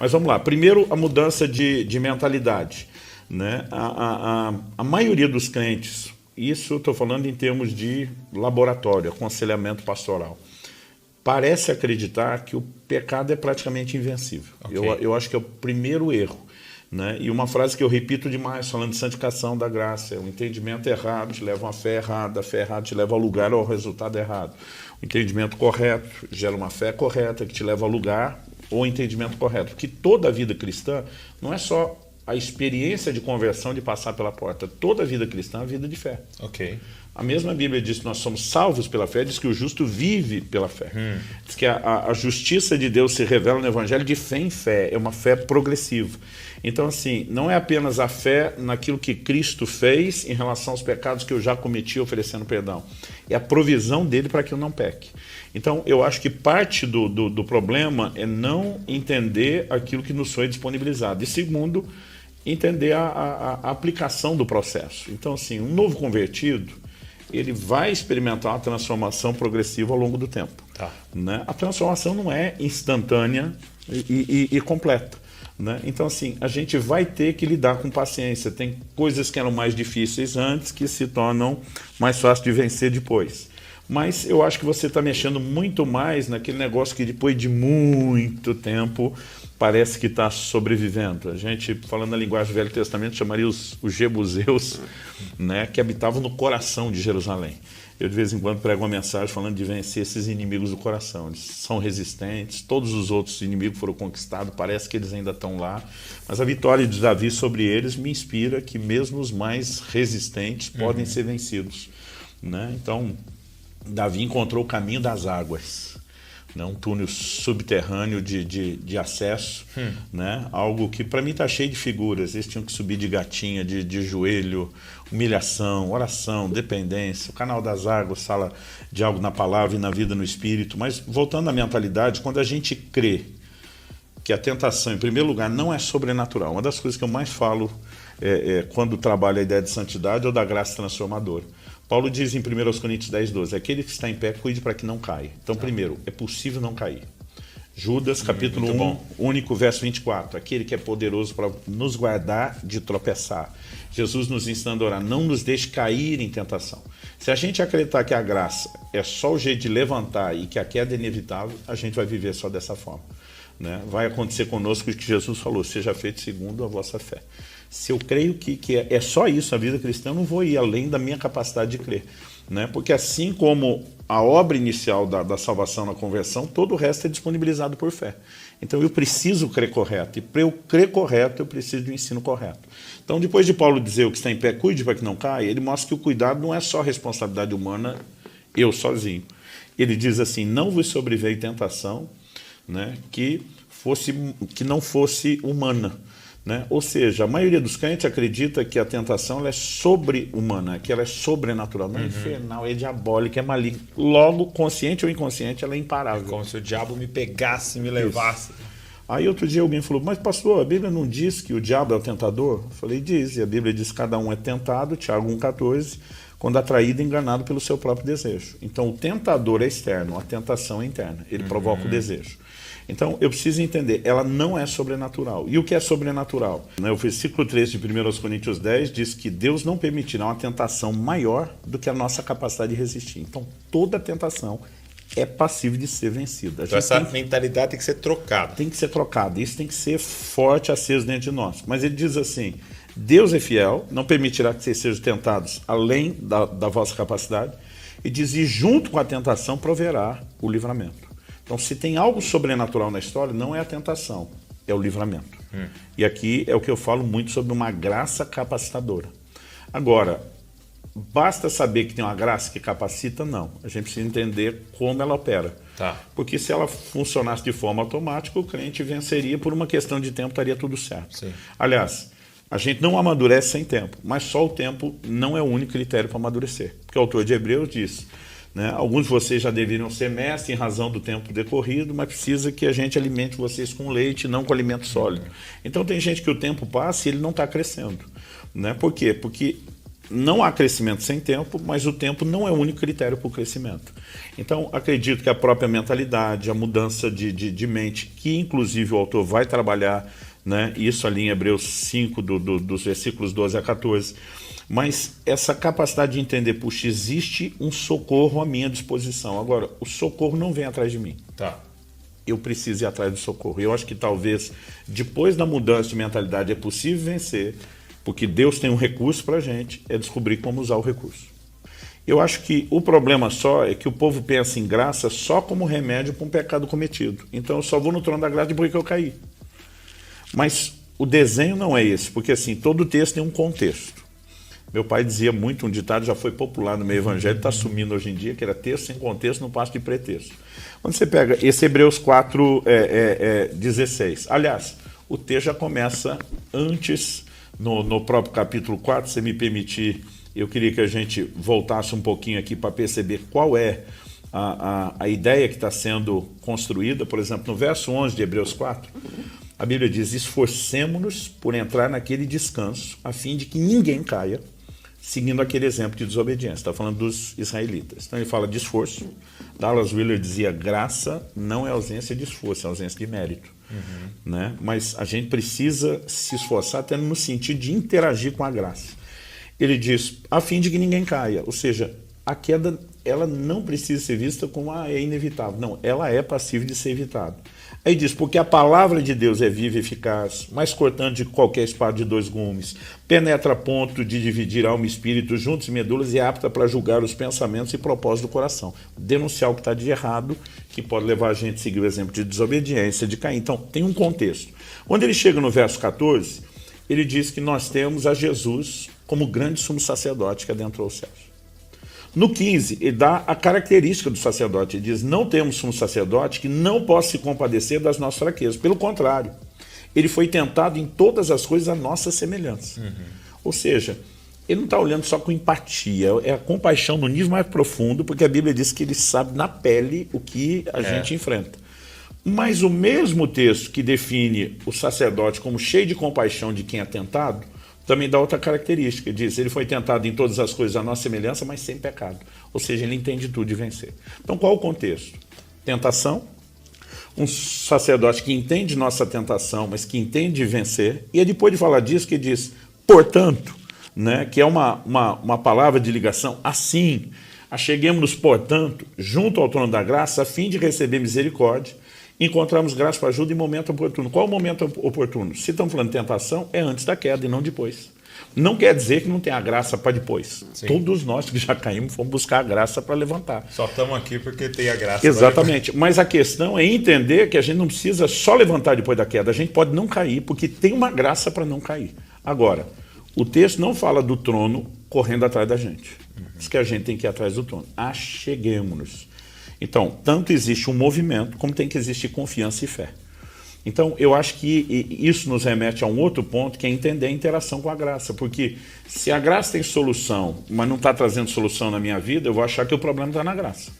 Mas vamos lá. Primeiro, a mudança de mentalidade. Né? A maioria dos crentes, isso eu estou falando em termos de laboratório, aconselhamento pastoral, parece acreditar que o pecado é praticamente invencível. Okay. Eu acho que é o primeiro erro. Né? E uma frase que eu repito demais, falando de santificação da graça, o entendimento errado te leva a uma fé errada, a fé errada te leva ao lugar ou ao resultado errado. O entendimento correto gera uma fé correta que te leva ao lugar ou ao entendimento correto. Porque toda a vida cristã não é só a experiência de conversão de passar pela porta. Toda a vida cristã é a vida de fé. Ok. A mesma Bíblia diz que nós somos salvos pela fé, diz que o justo vive pela fé. Diz que a justiça de Deus se revela no Evangelho de fé em fé, é uma fé progressiva. Então, assim, não é apenas a fé naquilo que Cristo fez em relação aos pecados que eu já cometi oferecendo perdão. É a provisão dele para que eu não peque. Então, eu acho que parte do problema é não entender aquilo que nos foi disponibilizado. E segundo, entender a aplicação do processo. Então, assim, um novo convertido, ele vai experimentar uma transformação progressiva ao longo do tempo. Tá. Né? A transformação não é instantânea e completa. Né? Então, assim, a gente vai ter que lidar com paciência. Tem coisas que eram mais difíceis antes que se tornam mais fáceis de vencer depois. Mas eu acho que você está mexendo muito mais naquele negócio que depois de muito tempo parece que está sobrevivendo. A gente, falando na linguagem do Velho Testamento, chamaria os jebuseus, né, que habitavam no coração de Jerusalém. Eu, de vez em quando, prego uma mensagem falando de vencer esses inimigos do coração. Eles são resistentes, todos os outros inimigos foram conquistados, parece que eles ainda estão lá. Mas a vitória de Davi sobre eles me inspira que mesmo os mais resistentes podem ser vencidos. Né? Então, Davi encontrou o caminho das águas. Né? Um túnel subterrâneo de acesso, né? Algo que para mim está cheio de figuras. Eles tinham que subir de gatinha, de joelho, humilhação, oração, dependência, o canal das águas, fala de algo na palavra e na vida no espírito. Mas voltando à mentalidade, quando a gente crê que a tentação, em primeiro lugar, não é sobrenatural, uma das coisas que eu mais falo quando trabalho a ideia de santidade ou da graça transformadora. Paulo diz em 1 Coríntios 10:12, aquele que está em pé, cuide para que não caia. Então, primeiro, é possível não cair. Judas, capítulo 1, único verso 24, aquele que é poderoso para nos guardar de tropeçar. Jesus nos ensinando a orar, não nos deixe cair em tentação. Se a gente acreditar que a graça é só o jeito de levantar e que a queda é inevitável, a gente vai viver só dessa forma. Né? Vai acontecer conosco o que Jesus falou, seja feito segundo a vossa fé. Se eu creio que é só isso a vida cristã, eu não vou ir além da minha capacidade de crer. Né? Porque assim como a obra inicial da salvação na conversão, todo o resto é disponibilizado por fé. Então eu preciso crer correto. E para eu crer correto, eu preciso do ensino correto. Então depois de Paulo dizer o que está em pé, cuide para que não caia, ele mostra que o cuidado não é só responsabilidade humana, eu sozinho. Ele diz assim, não vos sobreveio tentação, né, que não fosse humana. Né? Ou seja, a maioria dos crentes acredita que a tentação ela é sobre-humana, que ela é sobrenatural, não é infernal, é diabólica, é maligna. Logo, consciente ou inconsciente, ela é imparável. É como se o diabo me pegasse e me levasse. Isso. Aí outro dia alguém falou, mas pastor, a Bíblia não diz que o diabo é o tentador? Eu falei, diz, e a Bíblia diz que cada um é tentado, Tiago 1,14, quando atraído e enganado pelo seu próprio desejo. Então o tentador é externo, a tentação é interna, ele provoca o desejo. Então, eu preciso entender, ela não é sobrenatural. E o que é sobrenatural? O versículo 13 de 1 Coríntios 10 diz que Deus não permitirá uma tentação maior do que a nossa capacidade de resistir. Então, toda tentação é passível de ser vencida. Então, essa mentalidade tem que ser trocada. Tem que ser trocada. Isso tem que ser forte, aceso dentro de nós. Mas ele diz assim, Deus é fiel, não permitirá que vocês sejam tentados além da vossa capacidade. E diz, e junto com a tentação proverá o livramento. Então, se tem algo sobrenatural na história, não é a tentação, é o livramento. E aqui é o que eu falo muito sobre uma graça capacitadora. Agora, basta saber que tem uma graça que capacita? Não. A gente precisa entender como ela opera. Tá. Porque se ela funcionasse de forma automática, o crente venceria, por uma questão de tempo, estaria tudo certo. Sim. Aliás, a gente não amadurece sem tempo, mas só o tempo não é o único critério para amadurecer. Porque o autor de Hebreus diz... Né? Alguns de vocês já deveriam ser mestres em razão do tempo decorrido, mas precisa que a gente alimente vocês com leite, não com alimento sólido. Então tem gente que o tempo passa e ele não está crescendo. Né? Por quê? Porque não há crescimento sem tempo, mas o tempo não é o único critério para o crescimento. Então, acredito que a própria mentalidade, a mudança de mente, que inclusive o autor vai trabalhar, né, isso ali em Hebreus 5, dos versículos 12 a 14, mas essa capacidade de entender, puxa, existe um socorro à minha disposição. Agora, o socorro não vem atrás de mim. Tá. Eu preciso ir atrás do socorro. Eu acho que talvez, depois da mudança de mentalidade, é possível vencer, porque Deus tem um recurso para a gente, é descobrir como usar o recurso. Eu acho que o problema só é que o povo pensa em graça só como remédio para um pecado cometido. Então eu só vou no trono da graça depois que eu caí. Mas o desenho não é esse, porque assim, todo texto tem um contexto. Meu pai dizia muito, um ditado já foi popular no meio evangélico, está sumindo hoje em dia, que era texto sem contexto, não passa de pretexto. Quando você pega esse Hebreus 4, 16, aliás, o texto já começa antes, no próprio capítulo 4, se me permitir, eu queria que a gente voltasse um pouquinho aqui para perceber qual é a ideia que está sendo construída. Por exemplo, no verso 11 de Hebreus 4, a Bíblia diz: esforcemo-nos por entrar naquele descanso, a fim de que ninguém caia, seguindo aquele exemplo de desobediência. Está falando dos israelitas. Então ele fala de esforço. Dallas Willard dizia: graça não é ausência de esforço, é ausência de mérito. Né? Mas a gente precisa se esforçar até no sentido de interagir com a graça. Ele diz, a fim de que ninguém caia. Ou seja, a queda, ela não precisa ser vista como é inevitável. Não, ela é passível de ser evitada. Aí diz, porque a palavra de Deus é viva e eficaz, mais cortante de qualquer espada de 2 gumes, penetra a ponto de dividir alma e espírito, juntos e medulas, e é apta para julgar os pensamentos e propósitos do coração. Denunciar o que está de errado, que pode levar a gente a seguir o exemplo de desobediência, de cair. Então, tem um contexto. Quando ele chega no verso 14, ele diz que nós temos a Jesus como grande sumo sacerdote que adentrou os céus. No 15, ele dá a característica do sacerdote. Ele diz, não temos sumo sacerdote que não possa se compadecer das nossas fraquezas. Pelo contrário, ele foi tentado em todas as coisas à nossa semelhança. Ou seja, ele não está olhando só com empatia, é a compaixão no nível mais profundo, porque a Bíblia diz que ele sabe na pele o que a gente enfrenta. Mas o mesmo texto que define o sacerdote como cheio de compaixão de quem é tentado, também dá outra característica. Diz, ele foi tentado em todas as coisas à nossa semelhança, mas sem pecado. Ou seja, ele entende tudo de vencer. Então, qual o contexto? Tentação, um sacerdote que entende nossa tentação, mas que entende de vencer. E é depois de falar disso que diz, portanto, né, que é uma palavra de ligação, assim, acheguemos-nos, portanto, junto ao trono da graça, a fim de receber misericórdia, encontramos graça para ajuda em momento oportuno. Qual é o momento oportuno? Se estamos falando de tentação, é antes da queda e não depois. Não quer dizer que não tem a graça para depois. Sim. Todos nós que já caímos fomos buscar a graça para levantar. Só estamos aqui porque tem a graça. Exatamente. Mas a questão é entender que a gente não precisa só levantar depois da queda. A gente pode não cair, porque tem uma graça para não cair. Agora, o texto não fala do trono correndo atrás da gente. Diz que a gente tem que ir atrás do trono. Acheguemos-nos. Então, tanto existe um movimento, como tem que existir confiança e fé. Então, eu acho que isso nos remete a um outro ponto, que é entender a interação com a graça. Porque se a graça tem solução, mas não está trazendo solução na minha vida, eu vou achar que o problema está na graça.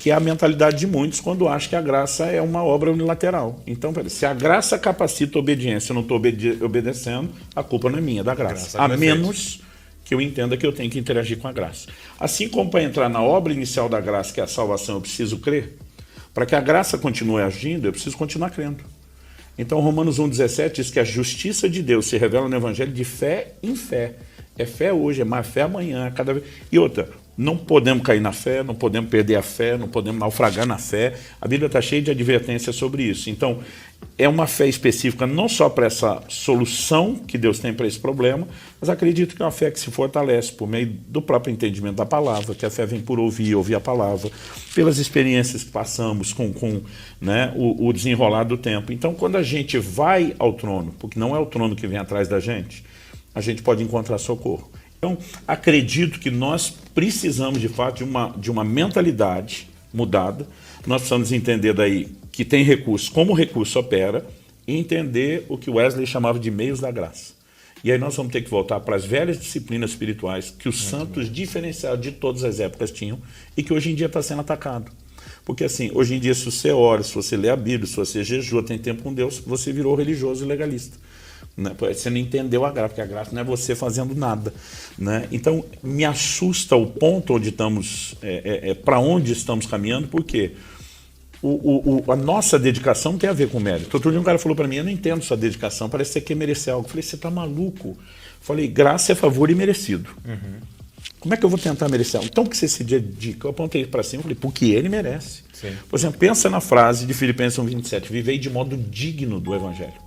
Que é a mentalidade de muitos quando acham que a graça é uma obra unilateral. Então, se a graça capacita a obediência, eu não estou obedecendo, a culpa não é minha, é da graça. A menos que eu entenda que eu tenho que interagir com a graça. Assim como para entrar na obra inicial da graça, que é a salvação, eu preciso crer, para que a graça continue agindo, eu preciso continuar crendo. Então, Romanos 1,17 diz que a justiça de Deus se revela no Evangelho de fé em fé. É fé hoje, é mais fé amanhã, cada vez. E outra, não podemos cair na fé, não podemos perder a fé, não podemos naufragar na fé. A Bíblia está cheia de advertências sobre isso. Então, é uma fé específica não só para essa solução que Deus tem para esse problema, mas acredito que é uma fé que se fortalece por meio do próprio entendimento da palavra, que a fé vem por ouvir a palavra, pelas experiências que passamos com né, o desenrolar do tempo. Então, quando a gente vai ao trono, porque não é o trono que vem atrás da gente, a gente pode encontrar socorro. Então, acredito que nós precisamos, de fato, de uma mentalidade mudada. Nós precisamos entender daí que tem recurso, como o recurso opera, e entender o que Wesley chamava de meios da graça. E aí nós vamos ter que voltar para as velhas disciplinas espirituais que os santos diferenciados de todas as épocas tinham e que hoje em dia está sendo atacado. Porque assim, hoje em dia, se você ora, se você lê a Bíblia, se você jejua, tem tempo com Deus, você virou religioso e legalista. Né? Você não entendeu a graça, porque a graça não é você fazendo nada. Né? Então, me assusta o ponto onde estamos, para onde estamos caminhando, porque a nossa dedicação tem a ver com mérito. Outro dia um cara falou para mim, eu não entendo sua dedicação, parece que você quer merecer algo. Eu falei, você está maluco? Eu falei, graça é favor e merecido. Como é que eu vou tentar merecer algo? Então, o que você se dedica? Eu apontei para cima e falei, porque ele merece. Sim. Por exemplo, pensa na frase de Filipenses 1:27, vivei de modo digno do Evangelho.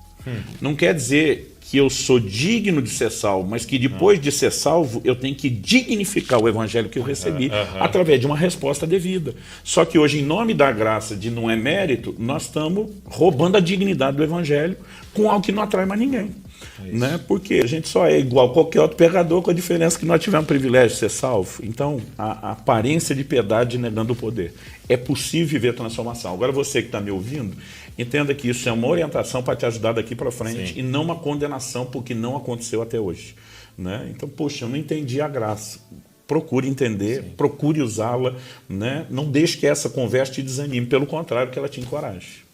Não quer dizer que eu sou digno de ser salvo, mas que depois de ser salvo, eu tenho que dignificar o evangelho que eu recebi através de uma resposta devida. Só que hoje, em nome da graça de não é mérito, nós estamos roubando a dignidade do evangelho com algo que não atrai mais ninguém. Né? Porque a gente só é igual a qualquer outro pecador, com a diferença que nós tivemos o privilégio de ser salvo. Então, a aparência de piedade negando o poder. É possível viver transformação. Agora, você que está me ouvindo, entenda que isso é uma orientação para te ajudar daqui para frente. Sim. E não uma condenação porque não aconteceu até hoje. Né? Então, poxa, eu não entendi a graça. Procure entender, procure usá-la. Né? Não deixe que essa conversa te desanime. Pelo contrário, que ela te encoraje.